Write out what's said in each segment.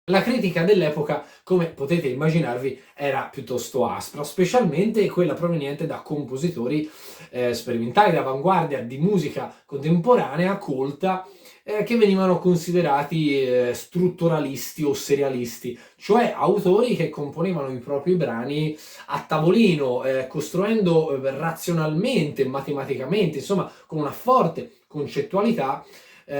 La critica dell'epoca, come potete immaginarvi, era piuttosto aspra, specialmente quella proveniente da compositori sperimentali d'avanguardia di musica contemporanea, colta, che venivano considerati strutturalisti o serialisti, cioè autori che componevano i propri brani a tavolino, costruendo razionalmente, matematicamente, insomma, con una forte concettualità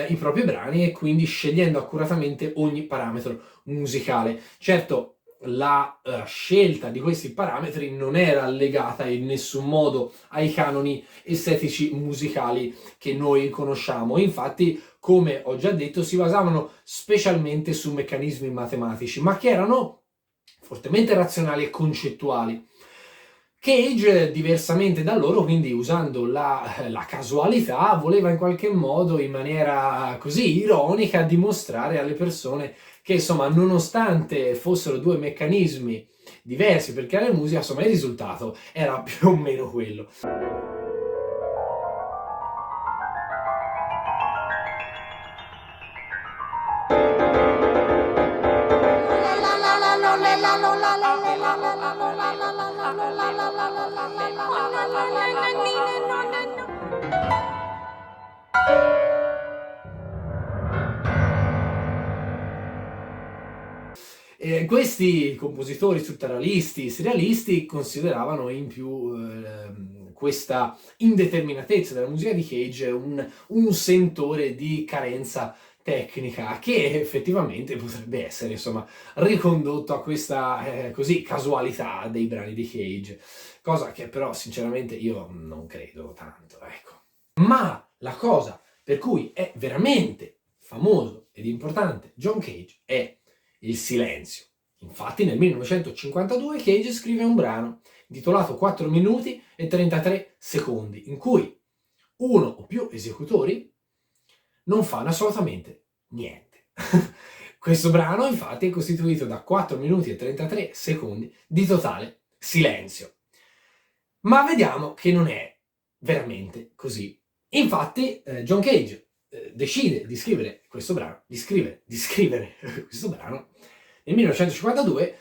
i propri brani e quindi scegliendo accuratamente ogni parametro musicale. Certo, la scelta di questi parametri non era legata in nessun modo ai canoni estetici musicali che noi conosciamo. Infatti, come ho già detto, si basavano specialmente su meccanismi matematici, ma che erano fortemente razionali e concettuali. Cage, diversamente da loro, quindi usando la casualità, voleva in qualche modo, in maniera così ironica, dimostrare alle persone che, insomma, nonostante fossero due meccanismi diversi per creare musica, insomma, il risultato era più o meno quello. Questi compositori strutturalisti, serialisti consideravano in più questa indeterminatezza della musica di Cage un sentore di carenza tecnica che effettivamente potrebbe essere, insomma, ricondotto a questa così casualità dei brani di Cage, cosa che però sinceramente io non credo tanto, ecco. Ma la cosa per cui è veramente famoso ed importante John Cage è il silenzio. Infatti nel 1952 Cage scrive un brano intitolato 4 minuti e 33 secondi, in cui uno o più esecutori non fanno assolutamente niente. Questo brano infatti è costituito da 4 minuti e 33 secondi di totale silenzio. Ma vediamo che non è veramente così. Infatti John Cage decide di scrivere questo brano, di scrivere questo brano nel 1952,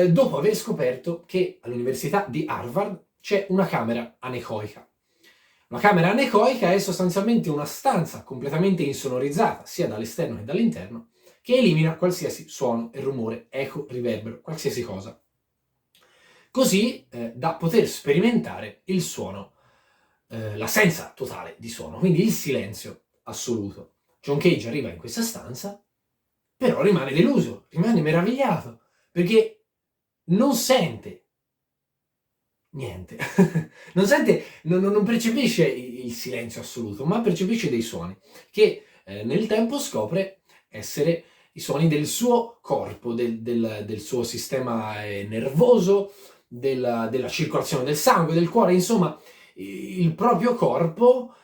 dopo aver scoperto che all'Università di Harvard c'è una camera anecoica. Una camera anecoica è sostanzialmente una stanza completamente insonorizzata, sia dall'esterno che dall'interno, che elimina qualsiasi suono e rumore, eco, riverbero, qualsiasi cosa. Così da poter sperimentare il suono, l'assenza totale di suono, quindi il silenzio assoluto. John Cage arriva in questa stanza, però rimane deluso, rimane meravigliato, perché non sente niente, non percepisce il silenzio assoluto, ma percepisce dei suoni, che nel tempo scopre essere i suoni del suo corpo, del suo sistema nervoso, della circolazione del sangue, del cuore, insomma, il proprio corpo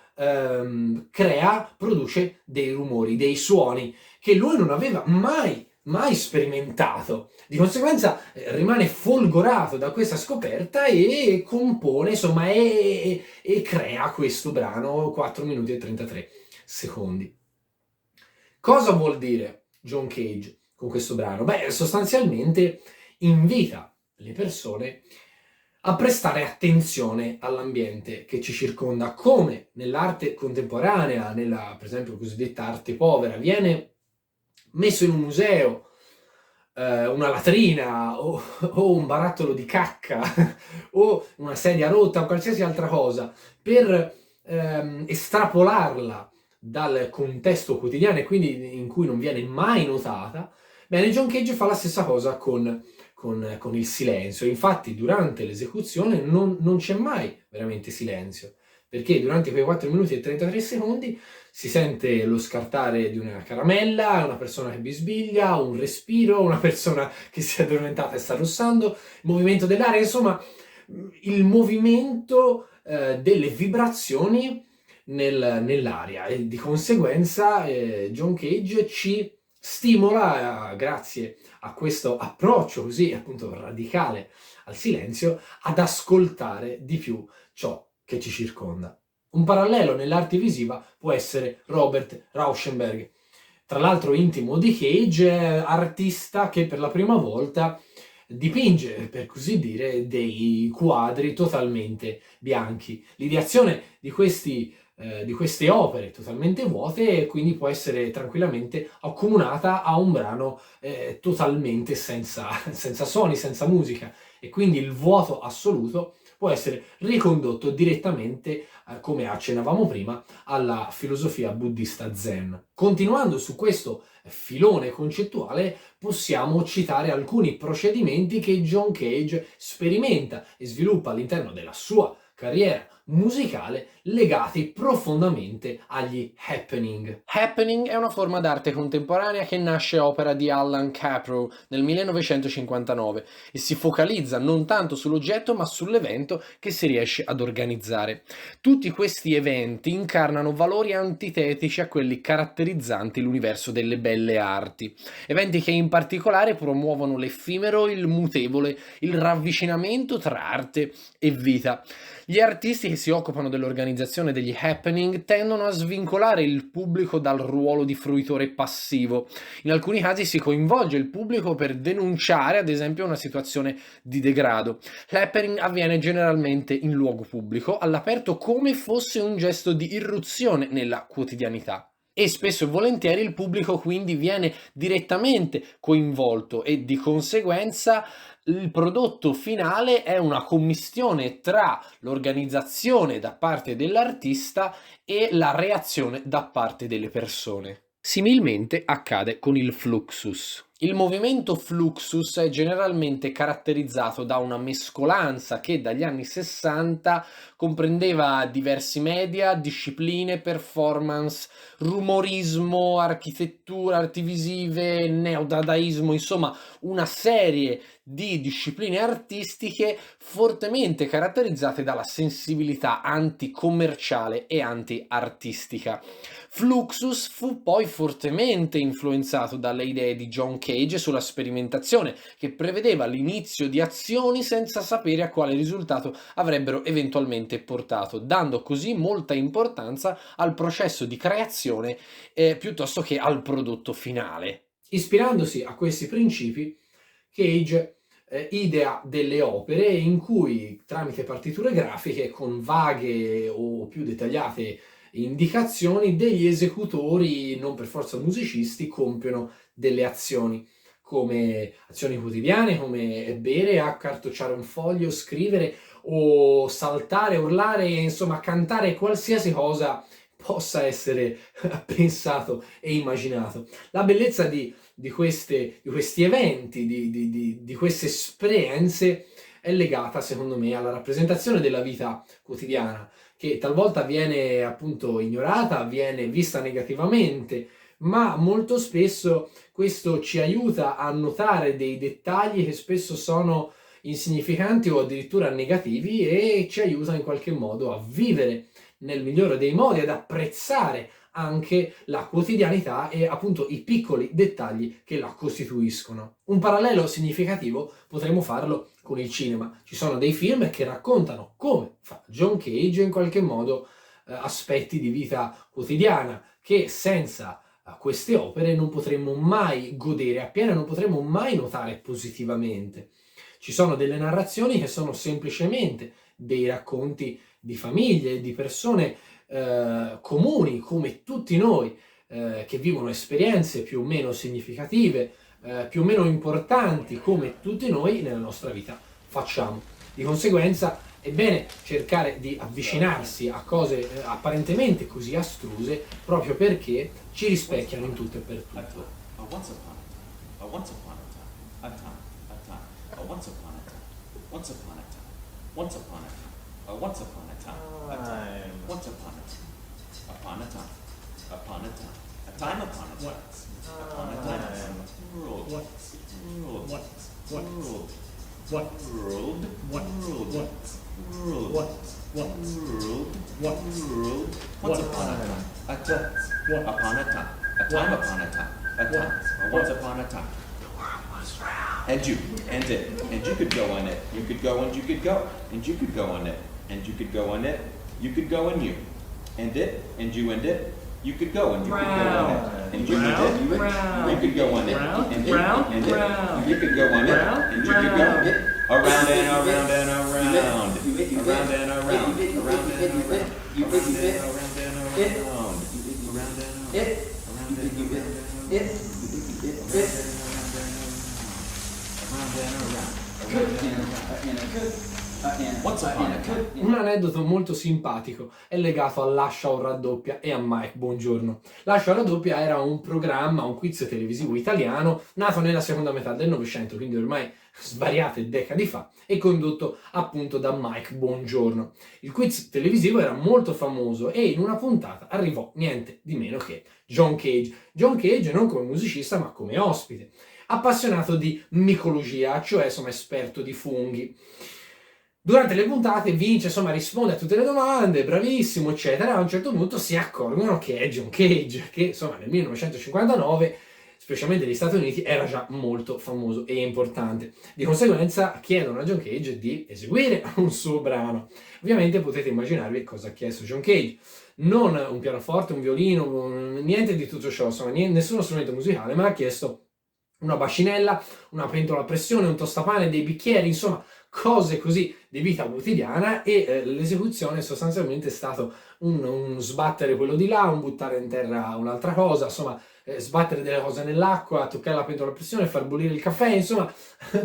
produce dei rumori, dei suoni che lui non aveva mai sperimentato. Di conseguenza rimane folgorato da questa scoperta e compone, insomma, e crea questo brano 4 minuti e 33 secondi. Cosa vuol dire John Cage con questo brano? Beh, sostanzialmente invita le persone a prestare attenzione all'ambiente che ci circonda, come nell'arte contemporanea, nella per esempio cosiddetta arte povera, viene messo in un museo una latrina o un barattolo di cacca o una sedia rotta o qualsiasi altra cosa per estrapolarla dal contesto quotidiano e quindi in cui non viene mai notata, bene, John Cage fa la stessa cosa con il silenzio. Infatti durante l'esecuzione non c'è mai veramente silenzio, perché durante quei 4 minuti e 33 secondi si sente lo scartare di una caramella, una persona che bisbiglia, un respiro, una persona che si è addormentata e sta russando, il movimento dell'aria, insomma il movimento delle vibrazioni nell'aria e di conseguenza John Cage ci stimola, grazie a questo approccio così appunto radicale al silenzio, ad ascoltare di più ciò che ci circonda. Un parallelo nell'arte visiva può essere Robert Rauschenberg, tra l'altro intimo di Cage, artista che per la prima volta dipinge, per così dire, dei quadri totalmente bianchi. L'ideazione di queste opere totalmente vuote quindi può essere tranquillamente accomunata a un brano totalmente senza suoni, senza musica, e quindi il vuoto assoluto può essere ricondotto direttamente, come accennavamo prima, alla filosofia buddista Zen. Continuando su questo filone concettuale, possiamo citare alcuni procedimenti che John Cage sperimenta e sviluppa all'interno della sua carriera musicale, legati profondamente agli happening. Happening è una forma d'arte contemporanea che nasce a opera di Allan Kaprow nel 1959 e si focalizza non tanto sull'oggetto ma sull'evento che si riesce ad organizzare. Tutti questi eventi incarnano valori antitetici a quelli caratterizzanti l'universo delle belle arti, eventi che in particolare promuovono l'effimero, il mutevole, il ravvicinamento tra arte e vita. Gli artisti che si occupano dell'organizzazione degli happening tendono a svincolare il pubblico dal ruolo di fruitore passivo. In alcuni casi si coinvolge il pubblico per denunciare, ad esempio, una situazione di degrado. L'happening avviene generalmente in luogo pubblico, all'aperto, come fosse un gesto di irruzione nella quotidianità. E spesso e volentieri il pubblico quindi viene direttamente coinvolto e di conseguenza il prodotto finale è una commistione tra l'organizzazione da parte dell'artista e la reazione da parte delle persone. Similmente accade con il Fluxus. Il movimento Fluxus è generalmente caratterizzato da una mescolanza che dagli anni 60 comprendeva diversi media, discipline, performance, rumorismo, architettura, arti visive, neodadaismo, insomma una serie di discipline artistiche fortemente caratterizzate dalla sensibilità anticommerciale e anti-artistica. Fluxus fu poi fortemente influenzato dalle idee di John Cage sulla sperimentazione, che prevedeva l'inizio di azioni senza sapere a quale risultato avrebbero eventualmente portato, dando così molta importanza al processo di creazione piuttosto che al prodotto finale. Ispirandosi a questi principi, Cage idea delle opere in cui, tramite partiture grafiche con vaghe o più dettagliate indicazioni, degli esecutori, non per forza musicisti, compiono delle azioni, come azioni quotidiane, come bere, accartocciare un foglio, scrivere o saltare, urlare, insomma cantare qualsiasi cosa possa essere pensato e immaginato. La bellezza di questi eventi, di queste esperienze è legata, secondo me, alla rappresentazione della vita quotidiana, che talvolta viene appunto ignorata, viene vista negativamente, ma molto spesso questo ci aiuta a notare dei dettagli che spesso sono insignificanti o addirittura negativi, e ci aiuta in qualche modo a vivere nel migliore dei modi, ad apprezzare anche la quotidianità e appunto i piccoli dettagli che la costituiscono. Un parallelo significativo potremmo farlo con il cinema. Ci sono dei film che raccontano, come fa John Cage, in qualche modo aspetti di vita quotidiana che senza queste opere non potremmo mai godere appieno, non potremmo mai notare positivamente. Ci sono delle narrazioni che sono semplicemente dei racconti di famiglie, di persone comuni come tutti noi, che vivono esperienze più o meno significative, più o meno importanti come tutti noi nella nostra vita facciamo. Di conseguenza è bene cercare di avvicinarsi a cose apparentemente così astruse, proprio perché ci rispecchiano in tutto e per tutto. Once upon a time, once upon a time, once upon a time, once upon a time, once upon a time, once upon a time, once upon a time, upon a time, upon a time, a time upon a time, upon a time, world, world, world, world, world, world, once upon a time, upon a time, a time upon a time, a time, once upon a time. And you, and it, and you could go on it. You could go and you could go, and you could go on it, and you could go on it. You could go and you, and it, and you and it, You could go and you could go on Round, it. And you round, could do it. round, You could go on it. round, And round, and round, you could go on it. round, And you could go round. around and around and around. Around and around. Around and around. Around and around. Around and around. Once upon a time. Un aneddoto molto simpatico è legato a Lascia o raddoppia e a Mike Bongiorno. Lascia o raddoppia era un programma, un quiz televisivo italiano nato nella seconda metà del Novecento, quindi ormai svariate decadi fa, e condotto appunto da Mike Bongiorno. Il quiz televisivo era molto famoso e in una puntata arrivò niente di meno che John Cage. John Cage non come musicista ma come ospite, appassionato di micologia, cioè insomma esperto di funghi. Durante le puntate vince, insomma, risponde a tutte le domande, bravissimo, eccetera. A un certo punto si accorgono che è John Cage, che insomma nel 1959, specialmente negli Stati Uniti, era già molto famoso e importante. Di conseguenza chiedono a John Cage di eseguire un suo brano. Ovviamente potete immaginarvi cosa ha chiesto John Cage. Non un pianoforte, un violino, niente di tutto ciò, insomma, nessuno strumento musicale, ma ha chiesto una bacinella, una pentola a pressione, un tostapane, dei bicchieri, insomma, cose così di vita quotidiana, e l'esecuzione sostanzialmente è stato un sbattere quello di là, un buttare in terra un'altra cosa, insomma, sbattere delle cose nell'acqua, toccare la pentola a pressione, far bollire il caffè, insomma,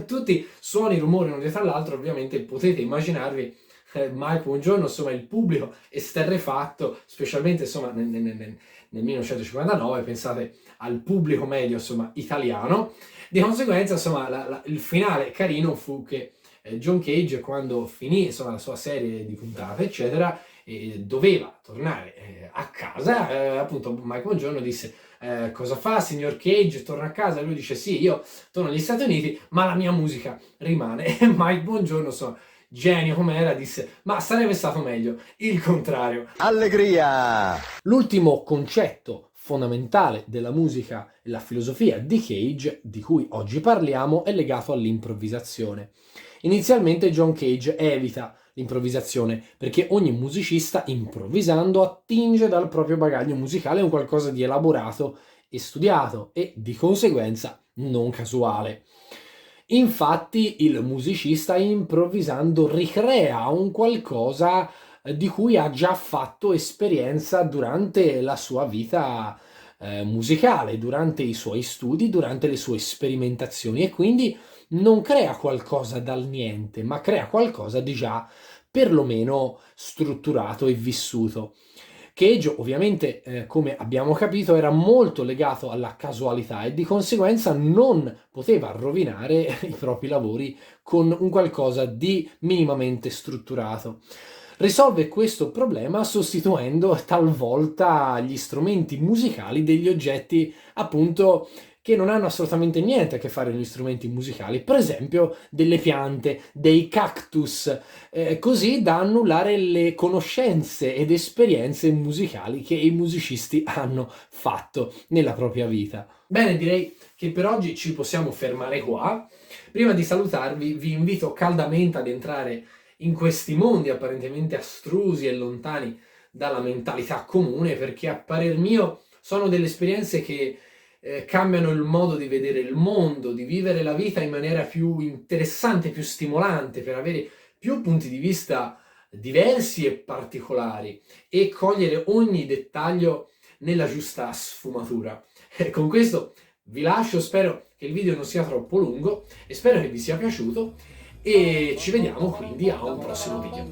tutti suoni, rumori uno dietro all'altro. Ovviamente potete immaginarvi Mike Bongiorno, insomma, il pubblico esterrefatto, specialmente insomma nel 1959, pensate al pubblico medio insomma italiano. Di conseguenza insomma il finale carino fu che John Cage, quando finì insomma la sua serie di puntate eccetera, doveva tornare a casa, appunto Mike Bongiorno disse cosa fa signor Cage, torna a casa? E lui dice sì, io torno agli Stati Uniti ma la mia musica rimane. E Mike Bongiorno, insomma, genio com'era, disse ma sarebbe stato meglio il contrario. Allegria! L'ultimo concetto fondamentale della musica e la filosofia di Cage, di cui oggi parliamo, è legato all'improvvisazione. Inizialmente John Cage evita l'improvvisazione perché ogni musicista improvvisando attinge dal proprio bagaglio musicale un qualcosa di elaborato e studiato e di conseguenza non casuale. Infatti il musicista improvvisando ricrea un qualcosa di cui ha già fatto esperienza durante la sua vita musicale, durante i suoi studi, durante le sue sperimentazioni, e quindi non crea qualcosa dal niente, ma crea qualcosa di già perlomeno strutturato e vissuto. Cage ovviamente, come abbiamo capito, era molto legato alla casualità e di conseguenza non poteva rovinare i propri lavori con un qualcosa di minimamente strutturato. Risolve questo problema sostituendo talvolta gli strumenti musicali degli oggetti appunto che non hanno assolutamente niente a che fare con gli strumenti musicali, per esempio delle piante, dei cactus, così da annullare le conoscenze ed esperienze musicali che i musicisti hanno fatto nella propria vita. Bene, direi che per oggi ci possiamo fermare qua. Prima di salutarvi vi invito caldamente ad entrare in questi mondi apparentemente astrusi e lontani dalla mentalità comune, perché a parer mio sono delle esperienze che cambiano il modo di vedere il mondo, di vivere la vita in maniera più interessante, più stimolante, per avere più punti di vista diversi e particolari e cogliere ogni dettaglio nella giusta sfumatura. Con questo vi lascio, spero che il video non sia troppo lungo e spero che vi sia piaciuto, e ci vediamo quindi a un prossimo video.